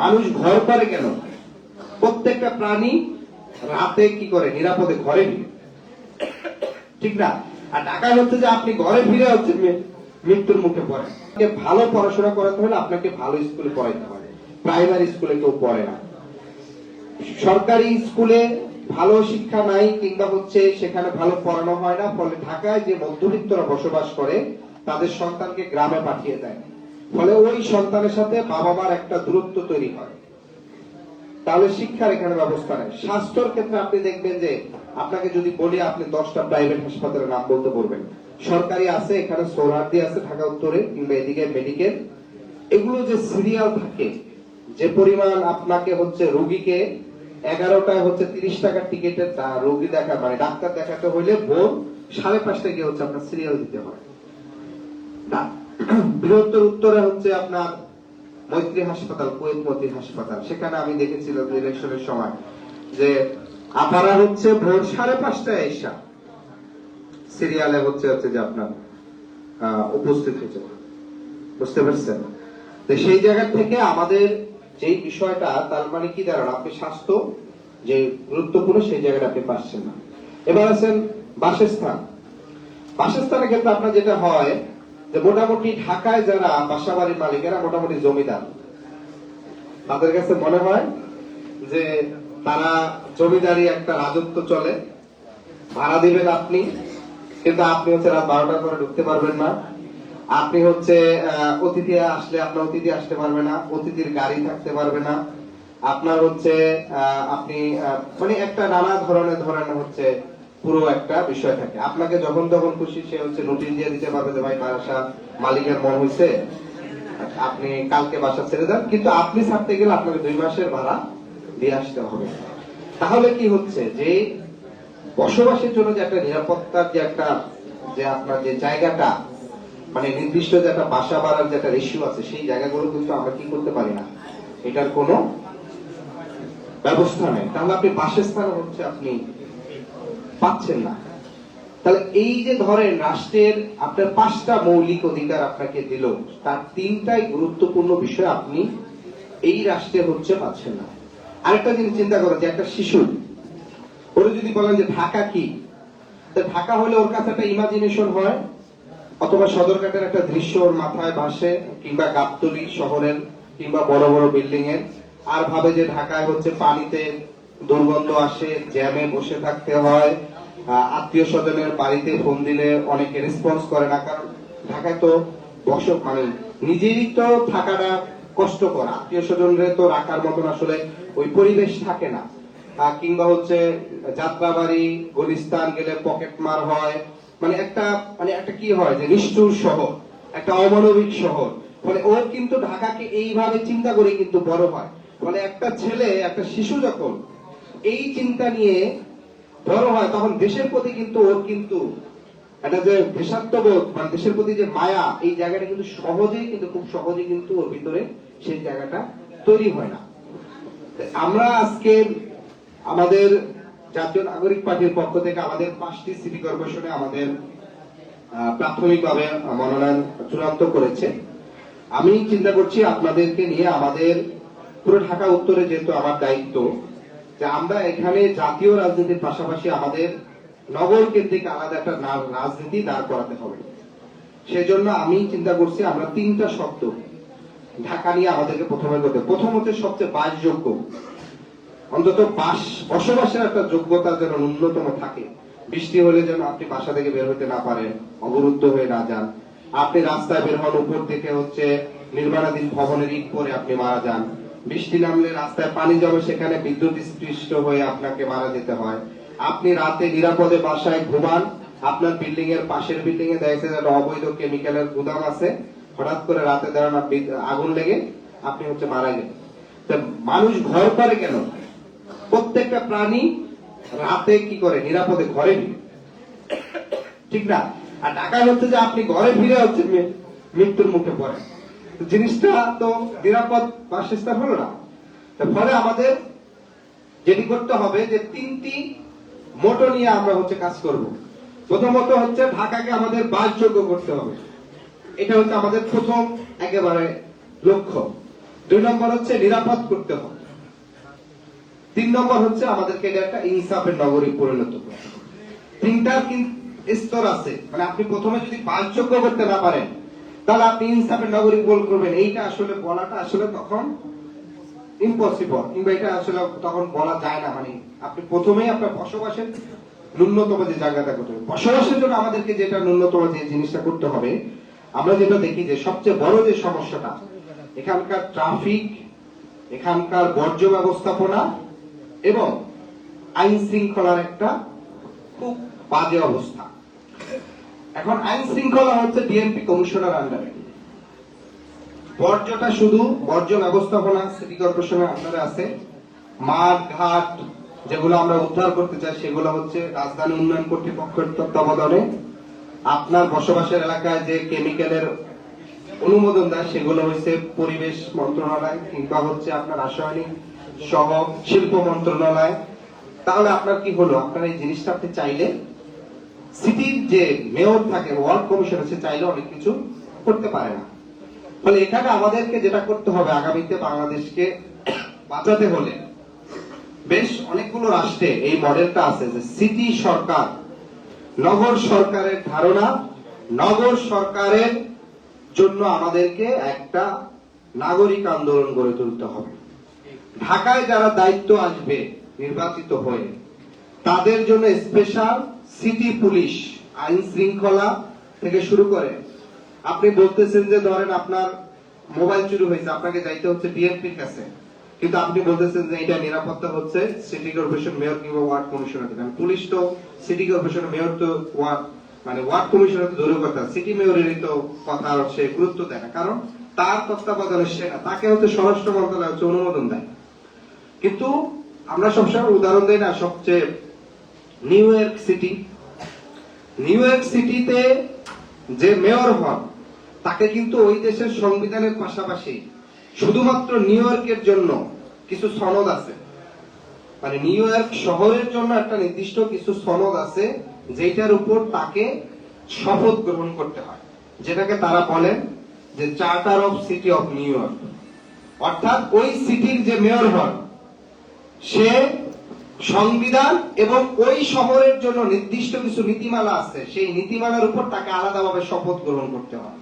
মানুষ ঘর করে কেন? প্রত্যেকটা প্রাণী রাতে কি করে? নিরাপদে ঘরে ফিরে, ঠিক না? আর ঢাকা হচ্ছে যে আপনি ঘরে ফিরে হচ্ছে মৃত্যুর মুখে পড়েন। ভালো পড়াশোনা করাতে হলে আপনাকে ভালো স্কুলে পড়াইতে হবে। প্রাইমারি স্কুলে কেউ পড়ে না। সরকারি স্কুলে ভালো শিক্ষা নাই, কিংবা হচ্ছে সেখানে ভালো পড়ানো হয় না। ফলে ঢাকায় যে মধ্যবিত্তরা বসবাস করে তাদের সন্তানকে গ্রামে পাঠিয়ে দেয়। ফলে ওই সন্তানের সাথে বাবা মার একটা দূরত্ব তৈরি হয়। তাহলে শিক্ষার এখানে ব্যবস্থা নেই। স্বাস্থ্যের ক্ষেত্রে আপনি দেখবেন যে আপনাকে যদি বলি আপনি 10টা প্রাইভেট হাসপাতালের নাম বলতে পারবেন। সরকারি আছে, এখানে সোহরাওয়ার্দী আছে ঢাকা উত্তরে, কিংবা এদিকে মেডিকেল। এগুলো যে সিরিয়াল থাকে, যে পরিমাণ আপনাকে হচ্ছে রোগীকে 11টায় হচ্ছে 30 টাকার টিকিটের রোগী দেখা, মানে ডাক্তার দেখাতে হইলে ভোর 5:30টায় গিয়ে হচ্ছে আপনার সিরিয়াল দিতে হয়। বৃহত্তর উত্তরে হচ্ছে আপনার মৈত্রী হাসপাতাল, কুয়েত মৈত্রী হাসপাতাল, সেখানে আমি দেখেছিলাম ইলেকশনের সময় যে আপনারা হচ্ছে ভোর 5:30টায় এসা সিরিয়ালে হচ্ছে যে আপনার উপস্থিত হয়েছে। বুঝতে পারছেন? তো সেই জায়গা থেকে আমাদের যেই বিষয়টা, তার মানে কি দাঁড়ানো, আপনি স্বাস্থ্য যে গুরুত্বপূর্ণ সেই জায়গাটা আপনি পাচ্ছেন না। এবার আছেন বাসস্থান। বাসস্থানের ক্ষেত্রে আপনার যেটা হয় যে মোটামুটি ঢাকায় যারা বাসাবাড়ির মালিকেরা মোটামুটি জমিদার, তাদের কাছে মনে হয় যে তারা জমিদারি একটা রাজত্ব চলে। ভাড়া দিবেন আপনি, কিন্তু আপনি হচ্ছে রাত 12টার পরে ঢুকতে পারবেন না। আপনি হচ্ছে অতিথি আসলে আপনার অতিথি আসতে পারবে না, অতিথির গাড়ি থাকতে পারবে না। আপনার হচ্ছে আপনি মানে একটা নানা ধরনের হচ্ছে পুরো একটা বিষয় থাকে। আপনাকে যখন তখন খুশি সে হচ্ছে নোটিশ দিয়ে দিতে পারবে যে ভাই বাসা মালিকের মন হয়েছে, আপনি কালকে বাসা ছেড়ে দেন। কিন্তু আপনি ছাড়তে গেলে আপনাকে 2 মাসের ভাড়া দিয়ে আসতে হবে। তাহলে কি হচ্ছে যে বসবাসের জন্য যে একটা নিরাপত্তার যে একটা যে আপনার যে জায়গাটা, মানে নির্দিষ্ট যে একটা বাসা বাড়ার যে একটা রেশিও আছে, সেই জায়গাগুলো কিন্তু আমরা কি করতে পারি না, এটার কোনো ব্যবস্থা নেই। তাহলে আপনি বাসস্থান হচ্ছে আপনি পাচ্ছেন না। তাহলে এই যে ধরেন রাষ্ট্রের আপনার 5টা মৌলিক অধিকার আপনাকে দিল, তার 3টাই গুরুত্বপূর্ণ বিষয় আপনি এই রাষ্ট্রে হচ্ছে পাচ্ছেন না। আরেকটা জিনিস চিন্তা করেন যে একটা শিশু, ওরা যদি বলেন যে ঢাকা কি, ঢাকা হলে ওর কাছে একটা ইমাজিনেশন হয়, অথবা সদরঘাটের একটা দৃশ্য ওর মাথায় ভাসে, কিংবা গাবতলী শহরের, কিংবা বড় বড় বিল্ডিং এর। আর ভাবে যে ঢাকায় হচ্ছে পানিতে দুর্গন্ধ আসে, জ্যামে বসে থাকতে হয়, আত্মীয় স্বজনের বাড়িতে ফোন দিলে অনেকে রেসপন্স করে না, কারণ ঢাকায় তো মানে নিজেরই তো থাকাটা কষ্টকর, আত্মীয় স্বজনরে তো রাখার মতন আসলে ওই পরিবেশ থাকে না। কিংবা হচ্ছে যাত্রাবাড়ি গুলিস্তান গেলে পকেট মার হয়, মানে একটা কি হয় যে নিষ্ঠুর শহর, একটা অমানবিক শহর। ফলে ও কিন্তু ঢাকাকে এইভাবে চিন্তা করে কিন্তু বড় হয়। ফলে একটা ছেলে, একটা শিশু যখন এই চিন্তা নিয়ে বড় হয়, তখন দেশের প্রতি কিন্তু ওর কিন্তু একটা যে দেশাত্মবোধ, মানে দেশের প্রতি যে মায়া, এই জায়গাটা কিন্তু খুব সহজেই কিন্তু ওর ভিতরে সেই জায়গাটা তৈরি হয় না। আমরা আজকে আমাদের জাতীয় নাগরিক পার্টির পক্ষ থেকে আমাদের 5টি সিটি কর্পোরেশনে আমাদের প্রাথমিকভাবে মনোনয়ন চূড়ান্ত করেছে। আমি চিন্তা করছি আপনাদেরকে নিয়ে, আমাদের পুরো ঢাকা উত্তরে যেহেতু আমার দায়িত্ব, যে আমরা এখানে জাতীয় রাজনীতির পাশাপাশি আমাদের নগর কেন্দ্রিক আলাদা একটা রাজনীতি দাঁড় করাতে হবে। সেজন্য আমি চিন্তা করছি আমরা 3টা শব্দ ঢাকা নিয়ে আমাদেরকে প্রথমে করতে। প্রথম হচ্ছে সবচেয়ে বাসযোগ্য, অন্তত বসবাসের একটা যোগ্যতা যেন ন্যূনতম থাকে। বৃষ্টি হলে যেন আপনি বাসা থেকে বের হতে না পারেন, অবরুদ্ধ হয়ে না যান। আপনি রাস্তায় বের হন, উপর থেকে হচ্ছে নির্মাণাধীন ভবনের ইট পরে আপনি মারা যান। বৃষ্টি নামলে রাস্তায় পানি জমে, সেখানে বিদ্যুৎ স্পৃষ্ট হয়ে আপনাকে মারা যেতে হয়। আপনি রাতে নিরাপদে বাসায় ঘুমান, আপনার বিল্ডিং এর পাশের বিল্ডিং এ দেখা যাচ্ছে অবৈধ কেমিক্যালের গুদাম আছে, হঠাৎ করে রাতে দাঁড়ান আগুন লেগে আপনি হচ্ছে মারা গেলেন। মানুষ ঘর করে কেন? প্রত্যেকটা প্রাণী রাতে কি করে? নিরাপদে ঘরে ফিরে, ঠিক না? আর ঢাকা হচ্ছে যে আপনি ঘরে ফিরে হচ্ছে মৃত্যুর মুখে পড়েন। জিনিসটা তো নিরাপদ বাসস্থান হলো না। ফলে আমাদের যেটি করতে হবে যে 3টি মোটো নিয়ে আমরা হচ্ছে কাজ করব। প্রথমত হচ্ছে ঢাকাকে আমাদের বাসযোগ্য করতে হবে। এটা হচ্ছে আমাদের প্রথম একেবারে লক্ষ্য। 2 নম্বর হচ্ছে নিরাপদ করতে হবে। 3 নম্বর হচ্ছে আমাদেরকে এটা একটা ইনসাফের নগরী পরিণত করতে হবে। তিনটার স্তর আছে, মানে আপনি প্রথমে যদি বাসযোগ্য করতে না পারেন তাহলে আপনি ইনসাফের নগরী করবেন, এইটা আসলে বলাটা আসলে তখন ইম্পসিবল, কিংবা এটা আসলে তখন বলা যায় না। মানে আপনি প্রথমেই আপনার বসবাসের ন্যূনতম যে জায়গাটা করতে হবে, বসবাসের জন্য আমাদেরকে যেটা ন্যূনতম যে জিনিসটা করতে হবে, আমরা যেটা দেখি যে সবচেয়ে বড় যে সমস্যাটা এখানকার ট্রাফিক, এখানকার বর্জ্য ব্যবস্থাপনা এবং আইন শৃঙ্খলার একটা খুব বাজে অবস্থা। এখন আইন শৃঙ্খলা হচ্ছে ডিএমপি কমিশনার আন্ডারে, বর্জ্যটা শুধু বর্জ্য ব্যবস্থাপনা সিটি কর্পোরেশনের আন্ডারে আছে। মাঠ ঘাট যেগুলো আমরা উদ্ধার করতে চাই সেগুলো হচ্ছে রাজধানী উন্নয়ন কর্তৃপক্ষের তত্ত্বাবধানে। আপনার বসবাসের এলাকায় যে কেমিক্যালের অনুমোদন দেয় সেগুলো হচ্ছে পরিবেশ মন্ত্রণালয়, কিংবা হচ্ছে আপনার রাসায়নিক সহ শিল্প মন্ত্রণালয়। তাহলে আপনার কি হলো, আপনার এই জিনিসটা আপনি চাইলে সিটির যে মেয়র থাকে, ওয়ার্ড কমিশন আছে, চাইলে অনেক কিছু করতে পারে না। ফলে এখানে আমাদেরকে যেটা করতে হবে, আগামীতে বাংলাদেশকে বাঁচাতে হলে, বেশ অনেকগুলো রাষ্ট্রে এই মডেলটা আছে যে সিটি সরকার, নগর সরকারের ধারণা, নগর সরকারের জন্য আমাদেরকে একটা নাগরিক আন্দোলন গড়ে তুলতে হবে। ঢাকায় যারা দায়িত্ব আসবে নির্বাচিত হয়ে, তাদের জন্য স্পেশাল সিটি পুলিশ, আইন শৃঙ্খলা থেকে শুরু করে, আপনি বলতেছেন যে ধরেন আপনার মোবাইল চুরি হয়েছে, আপনাকে যাইতে হচ্ছে ডিএমপির কাছে, কিন্তু আপনি বলতেছেন যে এটা নিরাপত্তা হচ্ছে সিটি কর্পোরেশন মেয়র কিংবা ওয়ার্ড কমিশনার দেবেন। পুলিশ তো সিটি কর্পোরেশন মেয়র তো ওয়ার্ড কমিশনার তো দূরের কথা, সিটি মেয়রেরই তো কথা সে গুরুত্ব দেয় না, কারণ তার তত্ত্বাবধানে সে না, তাকে হচ্ছে স্বরাষ্ট্র মন্ত্রণালয় হচ্ছে অনুমোদন দেয়। কিন্তু আমরা সবসময় উদাহরণ দেই না, সবচেয়ে নিউ ইয়র্ক সিটিতে যে মেয়র হন তাকে কিন্তু ওই দেশের সংবিধানের পাশাপাশি শুধুমাত্র নিউ ইয়র্কের জন্য কিছু সনদ আছে, মানে নিউ ইয়র্ক শহরের জন্য একটা নির্দিষ্ট কিছু সনদ আছে যেটার উপর তাকে শপথ গ্রহণ করতে হয়, যেটাকে তারা বলেন যে charter of city of new York. অর্থাৎ ওই সিটির যে মেয়র হন সে সংবিধান এবং ওই শহরের জন্য নির্দিষ্ট কিছু নীতিমালা আছে, সেই নীতিমালার উপর তাকে আলাদাভাবে শপথ গ্রহণ করতে হয়।